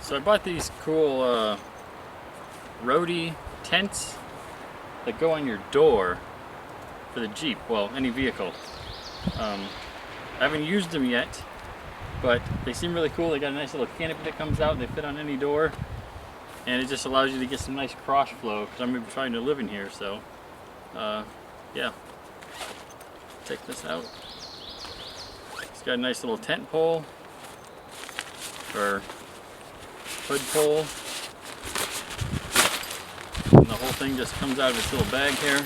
So I bought these cool roadie tents that go on your door for the Jeep, well, any vehicle. I haven't used them yet, but they seem really cool. They got a nice little canopy that comes out and they fit on any door, and it just allows you to get some nice cross flow because I'm going to be trying to live in here. So yeah, take this out. It's got a nice little tent pole or hood pole, and the whole thing just comes out of its little bag here.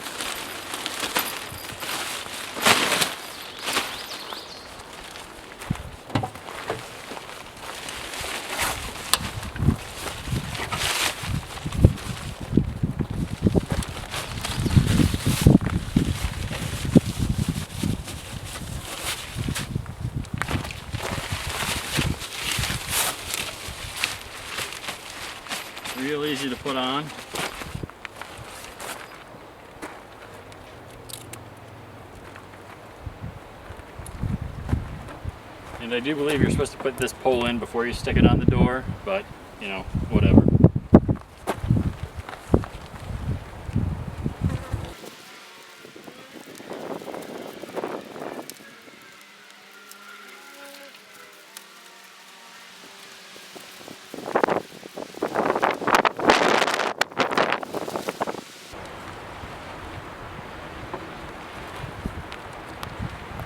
Real easy to put on. And I do believe you're supposed to put this pole in before you stick it on the door, but you know, whatever.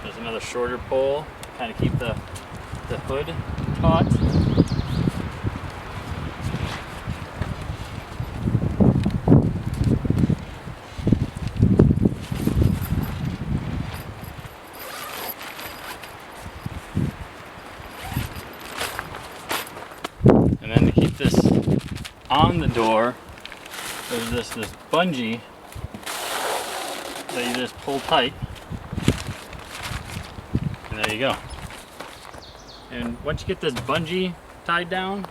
There's another shorter pole, kind of keep the hood taut. And then to keep this on the door, there's this bungee that you just pull tight. And there you go. And once you get this bungee tied down,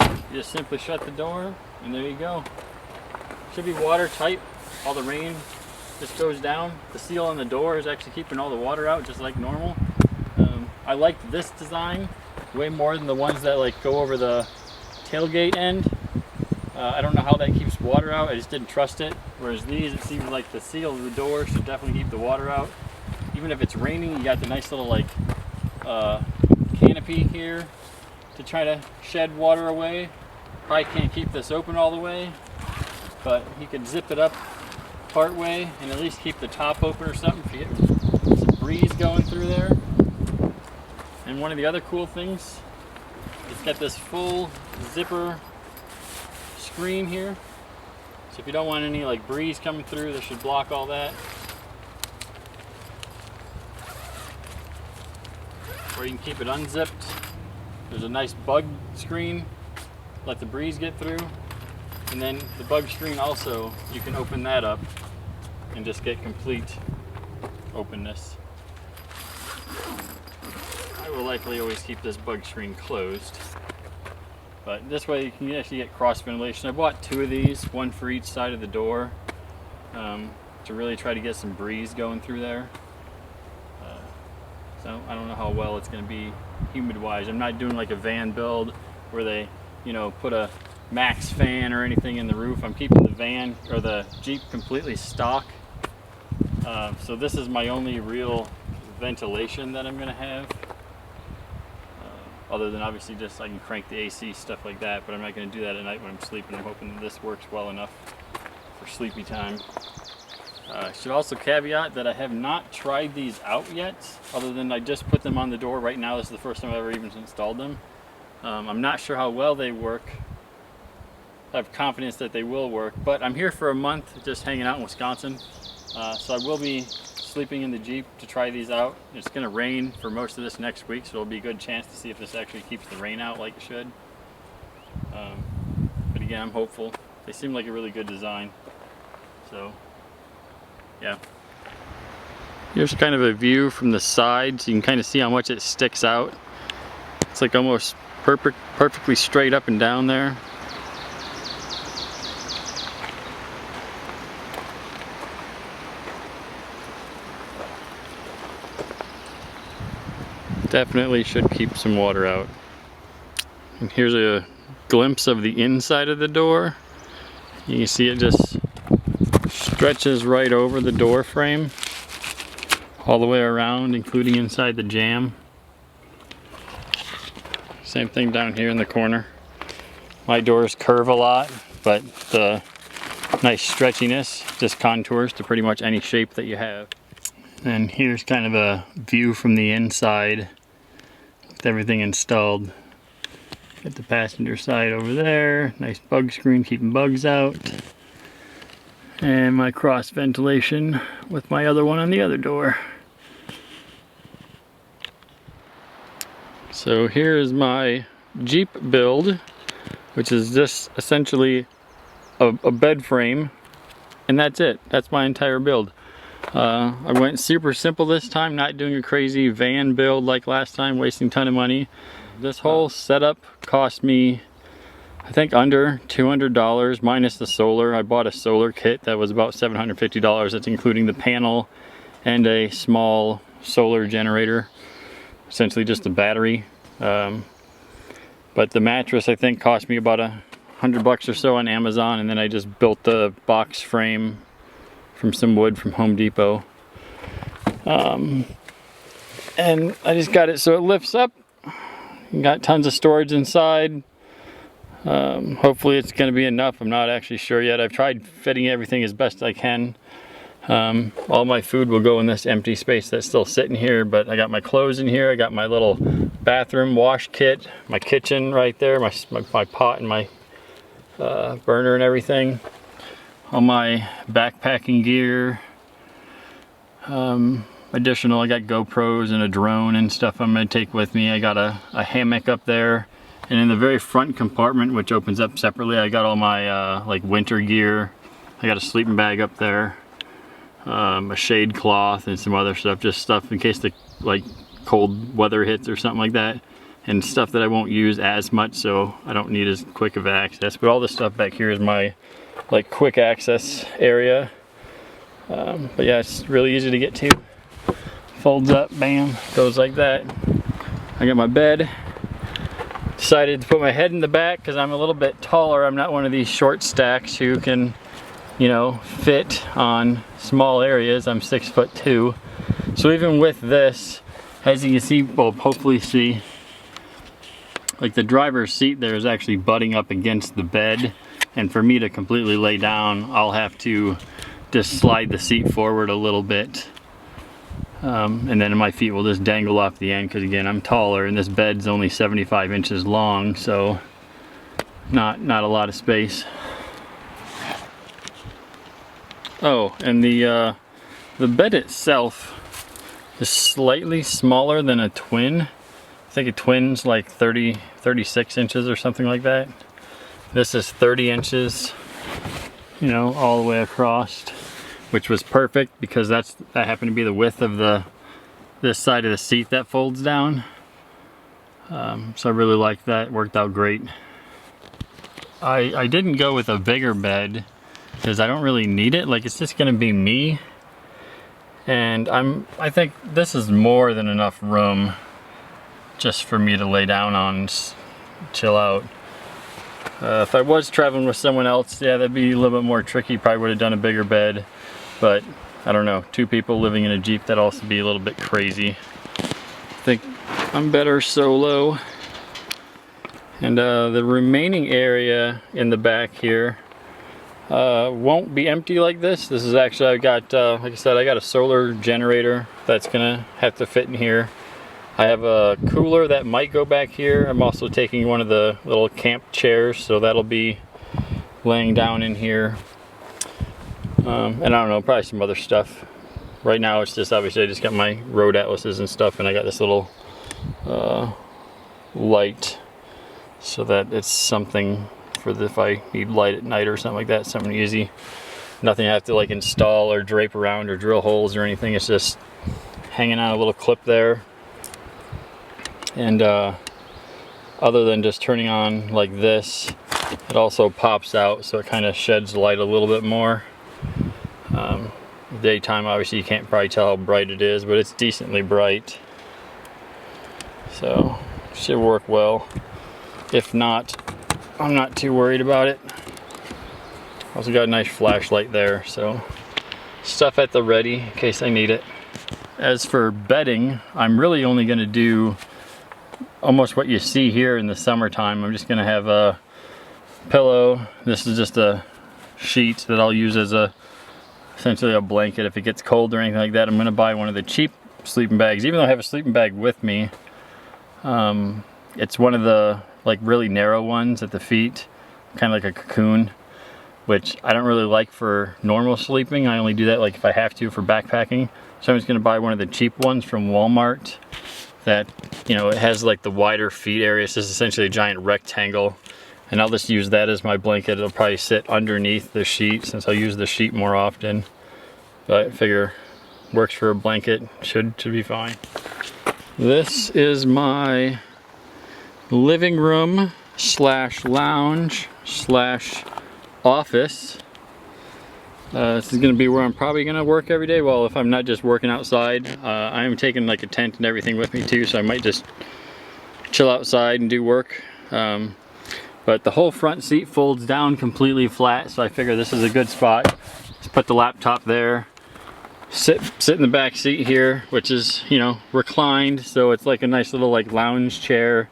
you just simply shut the door, and there you go. Should be watertight. All the rain just goes down. The seal on the door is actually keeping all the water out, just like normal. I like this design way more than the ones that like go over the tailgate end. I don't know how that keeps water out. I just didn't trust it. Whereas these, it seems like the seal of the door should definitely keep the water out. Even if it's raining, you got the nice little like canopy here to try to shed water away. Probably can't keep this open all the way, but you could zip it up part way and at least keep the top open or something if you get some breeze going through there. And one of the other cool things, it's got this full zipper screen here. So if you don't want any like breeze coming through, this should block all that. Or you can keep it unzipped. There's a nice bug screen, let the breeze get through. And then the bug screen also, you can open that up and just get complete openness. I will likely always keep this bug screen closed. But this way you can actually get cross ventilation. I bought 2 of these, one for each side of the door, to really try to get some breeze going through there. So I don't know how well it's going to be humid-wise. I'm not doing like a van build where they, you know, put a max fan or anything in the roof. I'm keeping the van or the Jeep completely stock. So this is my only real ventilation that I'm going to have. Other than obviously just I can crank the AC, stuff like that, but I'm not going to do that at night when I'm sleeping. I'm hoping that this works well enough for sleepy time. I should also caveat that I have not tried these out yet, other than I just put them on the door. Right now, this is the first time I've ever even installed them. I'm not sure how well they work. I have confidence that they will work, but I'm here for a month just hanging out in Wisconsin. So I will be sleeping in the Jeep to try these out. It's going to rain for most of this next week, so it'll be a good chance to see if this actually keeps the rain out like it should. But again, I'm hopeful. They seem like a really good design. So yeah. Here's kind of a view from the side, so you can kind of see how much it sticks out. It's like almost perfectly straight up and down there. Definitely should keep some water out. And here's a glimpse of the inside of the door. You can see it just stretches right over the door frame, all the way around, including inside the jamb. Same thing down here in the corner. My doors curve a lot, but the nice stretchiness just contours to pretty much any shape that you have. And here's kind of a view from the inside with everything installed. Got the passenger side over there, nice bug screen keeping bugs out. And my cross ventilation with my other one on the other door. So here's my Jeep build, which is just essentially a bed frame, and that's it. That's my entire build. I went super simple this time, not doing a crazy van build like last time, wasting a ton of money. This whole setup cost me, I think, under $200 minus the solar. I bought a solar kit that was about $750. That's including the panel and a small solar generator, essentially just a battery. But the mattress, I think, cost me about $100 or so on Amazon, and then I just built the box frame from some wood from Home Depot. And I just got it so it lifts up. Got tons of storage inside. Hopefully it's going to be enough. I'm not actually sure yet. I've tried fitting everything as best I can. All my food will go in this empty space that's still sitting here, but I got my clothes in here. I got my little bathroom wash kit, my kitchen right there, my pot and my burner and everything. All my backpacking gear. Additional, I got GoPros and a drone and stuff I'm going to take with me. I got a hammock up there, and in the very front compartment, which opens up separately, I got all my like winter gear. I got a sleeping bag up there, a shade cloth and some other stuff, just stuff in case the like cold weather hits or something like that, and stuff that I won't use as much, so I don't need as quick of access. But all this stuff back here is my like quick access area. But yeah, it's really easy to get to. Folds up, bam, goes like that. I got my bed. Decided to put my head in the back because I'm a little bit taller. I'm not one of these short stacks who can, you know, fit on small areas. I'm 6'2". So even with this, as you can see, well, hopefully see, like the driver's seat there is actually butting up against the bed. And for me to completely lay down, I'll have to just slide the seat forward a little bit. And then my feet will just dangle off the end because, again, I'm taller and this bed's only 75 inches long, so not a lot of space. Oh, and the bed itself is slightly smaller than a twin. I think a twin's like 36 inches or something like that. This is 30 inches, you know, all the way across, which was perfect because that happened to be the width of this side of the seat that folds down. So I really liked that. It worked out great. I didn't go with a bigger bed because I don't really need it. Like, it's just gonna be me, and I think this is more than enough room just for me to lay down on and chill out. If I was traveling with someone else, yeah, that'd be a little bit more tricky. Probably would have done a bigger bed. But I don't know, 2 people living in a Jeep, that'd also be a little bit crazy. I think I'm better solo. And the remaining area in the back here won't be empty like this. This is actually, I got, like I said, I got a solar generator that's gonna have to fit in here. I have a cooler that might go back here. I'm also taking one of the little camp chairs, so that'll be laying down in here. And I don't know, probably some other stuff. Right now it's just, obviously I just got my road atlases and stuff, and I got this little light so that it's something for if I need light at night or something like that, something easy. Nothing I have to like install or drape around or drill holes or anything. It's just hanging on a little clip there. And other than just turning on like this, it also pops out, so it kind of sheds light a little bit more. Daytime, obviously you can't probably tell how bright it is, but it's decently bright, so should work well. If not, I'm not too worried about it. Also got a nice flashlight there, so stuff at the ready in case I need it. As for bedding, I'm really only going to do almost what you see here in the summertime. I'm just going to have a pillow. This is just a sheet that I'll use as essentially a blanket if it gets cold or anything like that. I'm going to buy one of the cheap sleeping bags. Even though I have a sleeping bag with me, it's one of the like really narrow ones at the feet, kind of like a cocoon, which I don't really like for normal sleeping. I only do that like if I have to for backpacking. So I'm just going to buy one of the cheap ones from Walmart that, you know, it has like the wider feet area. It's just essentially a giant rectangle, and I'll just use that as my blanket. It'll probably sit underneath the sheet since I'll use the sheet more often, but I figure works for a blanket, should be fine. This is my living room slash lounge slash office. This is going to be where I'm probably going to work every day. Well, if I'm not just working outside. I am taking like a tent and everything with me too, so I might just chill outside and do work. But the whole front seat folds down completely flat, so I figure this is a good spot. Just put the laptop there, sit in the back seat here, which is, you know, reclined, so it's like a nice little like lounge chair.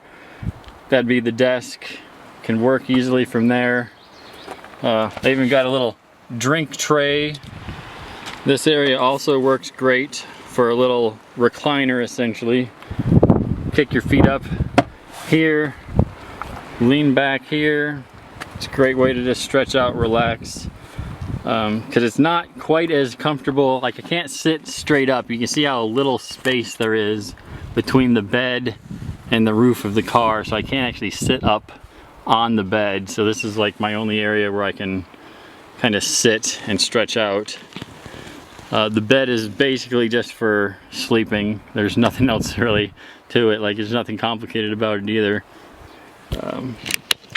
That'd be the desk. Can work easily from there. I even got a little drink tray. This area also works great for a little recliner essentially. Kick your feet up here, lean back here. It's a great way to just stretch out, relax. Because it's not quite as comfortable. Like I can't sit straight up. You can see how little space there is between the bed and the roof of the car, so I can't actually sit up on the bed. So this is like my only area where I can kind of sit and stretch out. The bed is basically just for sleeping. There's nothing else really to it. Like there's nothing complicated about it either.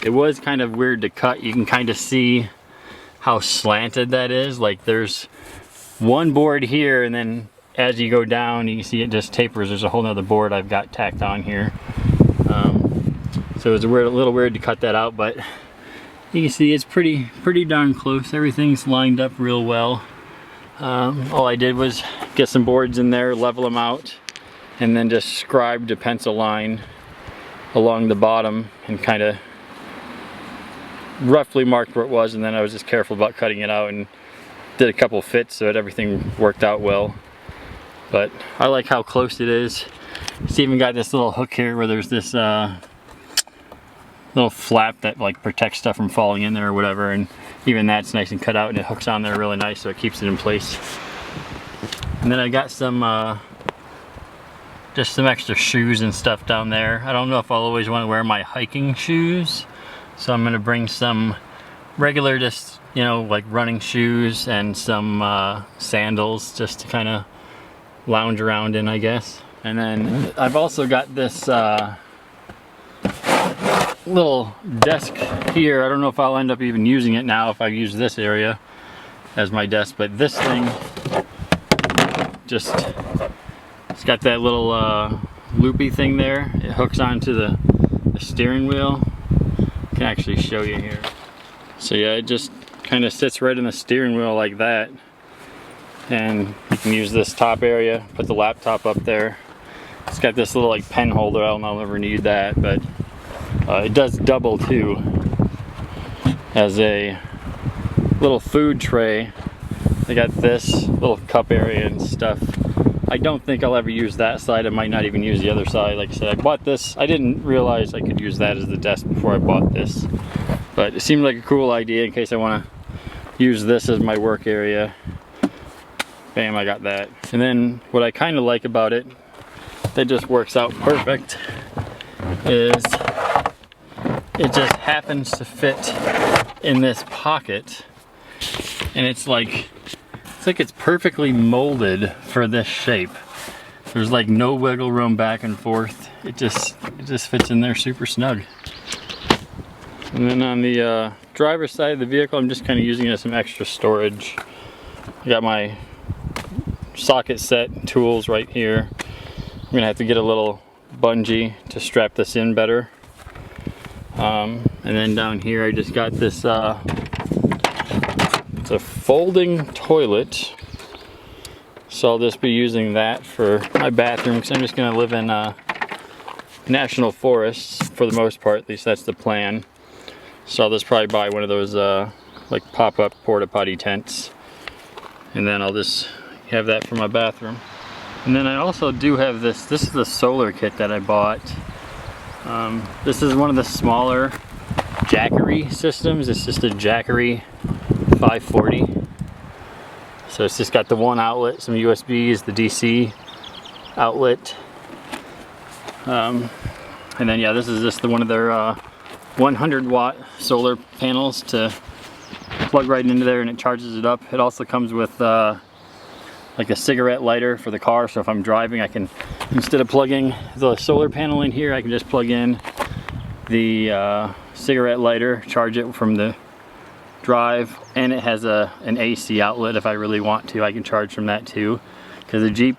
It was kind of weird to cut. You can kind of see how slanted that is. Like there's one board here, and then as you go down you can see it just tapers. There's a whole nother board I've got tacked on here. So it was a little weird to cut that out, but you can see it's pretty darn close. Everything's lined up real well. All I did was get some boards in there, level them out, and then just scribed a pencil line along the bottom and kind of roughly marked where it was, and then I was just careful about cutting it out and did a couple fits so that everything worked out well. But I like how close it is. It's even got this little hook here where there's this little flap that like protects stuff from falling in there or whatever, and even that's nice and cut out, and it hooks on there really nice so it keeps it in place. And then I got some just some extra shoes and stuff down there. I don't know if I'll always want to wear my hiking shoes, so I'm gonna bring some regular, just, you know, like running shoes and some sandals just to kind of lounge around in, I guess. And then I've also got this little desk here. I don't know if I'll end up even using it now if I use this area as my desk, but this thing just, it's got that little loopy thing there. It hooks onto the steering wheel. I can actually show you here. So yeah, it just kind of sits right in the steering wheel like that, and you can use this top area, put the laptop up there. It's got this little like pen holder. I don't know if I'll ever need that, but it does double too as a little food tray. They got this little cup area and stuff. I don't think I'll ever use that side. I might not even use the other side. Like I said, I bought this. I didn't realize I could use that as the desk before I bought this, but it seemed like a cool idea in case I want to use this as my work area. Bam, I got that. And then what I kind of like about it, that just works out perfect, is it just happens to fit in this pocket, and it's like it's perfectly molded for this shape. There's like no wiggle room back and forth. It just fits in there super snug. And then on the driver's side of the vehicle, I'm just kind of using it as some extra storage. I got my socket set tools right here. I'm gonna have to get a little bungee to strap this in better. And then down here I just got this, it's a folding toilet. So I'll just be using that for my bathroom because I'm just going to live in national forests for the most part. At least that's the plan. So I'll just probably buy one of those like pop-up porta potty tents. And then I'll just have that for my bathroom. And then I also do have this is the solar kit that I bought. This is one of the smaller Jackery systems. It's just a Jackery 540. So it's just got the one outlet, some USBs, the DC outlet. And then yeah, this is just one of their 100 watt solar panels to plug right into there, and it charges it up. It also comes with like a cigarette lighter for the car, so if I'm driving I can, instead of plugging the solar panel in here, I can just plug in the cigarette lighter, charge it from the drive, and it has an AC outlet if I really want to. I can charge from that too, because the Jeep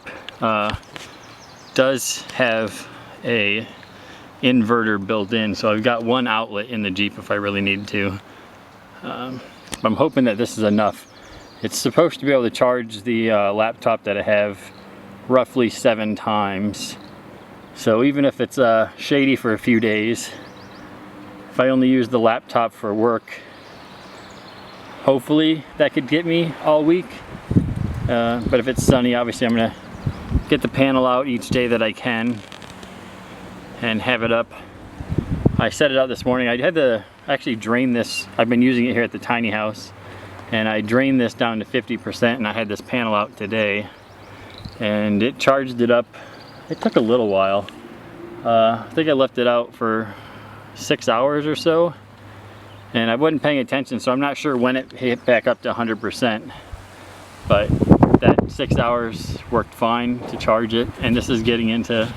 does have a inverter built in, so I've got one outlet in the Jeep if I really need to. I'm hoping that this is enough. It's supposed to be able to charge the laptop that I have roughly 7 times. So even if it's shady for a few days, if I only use the laptop for work, hopefully that could get me all week. But if it's sunny, obviously I'm gonna get the panel out each day that I can and have it up. I set it out this morning. I had to actually drain this. I've been using it here at the tiny house, and I drained this down to 50%, and I had this panel out today, and it charged it up. It took a little while. I think I left it out for 6 hours or so, and I wasn't paying attention, so I'm not sure when it hit back up to 100%, but that 6 hours worked fine to charge it. And this is getting into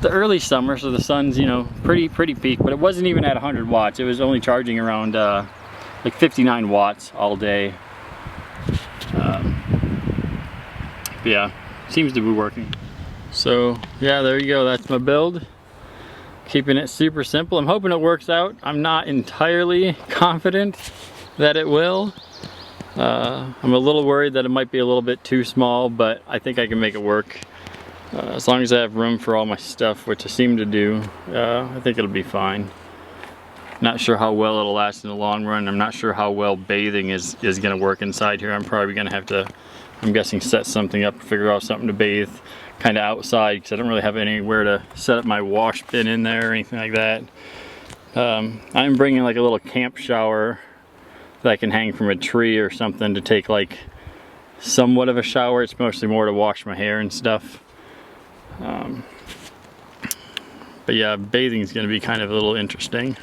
the early summer, so the sun's, you know, pretty peak, but it wasn't even at 100 watts. It was only charging around like 59 watts all day. Yeah, seems to be working. So yeah, there you go. That's my build. Keeping it super simple. I'm hoping it works out. I'm not entirely confident that it will. I'm a little worried that it might be a little bit too small, but I think I can make it work. As long as I have room for all my stuff, which I seem to do, I think it'll be fine. Not sure how well it'll last in the long run. I'm not sure how well bathing is going to work inside here. I'm probably going to have to, I'm guessing, set something up, figure out something to bathe kind of outside, because I don't really have anywhere to set up my wash bin in there or anything like that. I'm bringing like a little camp shower that I can hang from a tree or something to take like somewhat of a shower. It's mostly more to wash my hair and stuff. But yeah, bathing is going to be kind of a little interesting.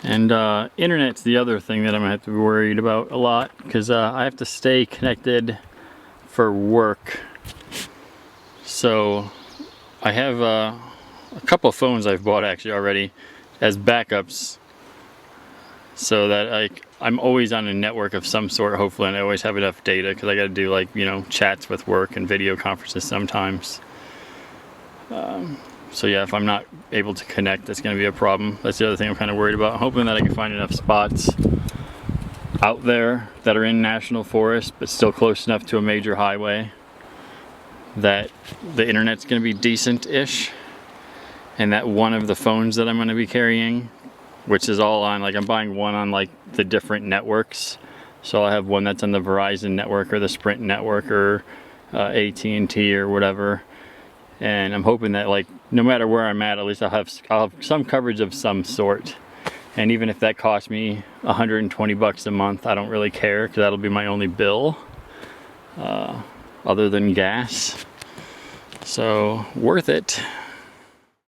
And internet's the other thing that I'm going to have to be worried about a lot, because I have to stay connected for work. So I have a couple of phones I've bought actually already as backups, so that I'm always on a network of some sort, hopefully, and I always have enough data, because I got to do, like, you know, chats with work and video conferences sometimes. So yeah, if I'm not able to connect, that's going to be a problem. That's the other thing I'm kind of worried about. I'm hoping that I can find enough spots out there that are in national forest but still close enough to a major highway that the internet's going to be decent-ish, and that one of the phones that I'm going to be carrying, which is all on, like, I'm buying one on like the different networks, so I'll have one that's on the Verizon network or the Sprint network or AT&T or whatever. And I'm hoping that, like, no matter where I'm at least I'll have some coverage of some sort. And even if that costs me 120 bucks a month, I don't really care, because that'll be my only bill other than gas. So worth it.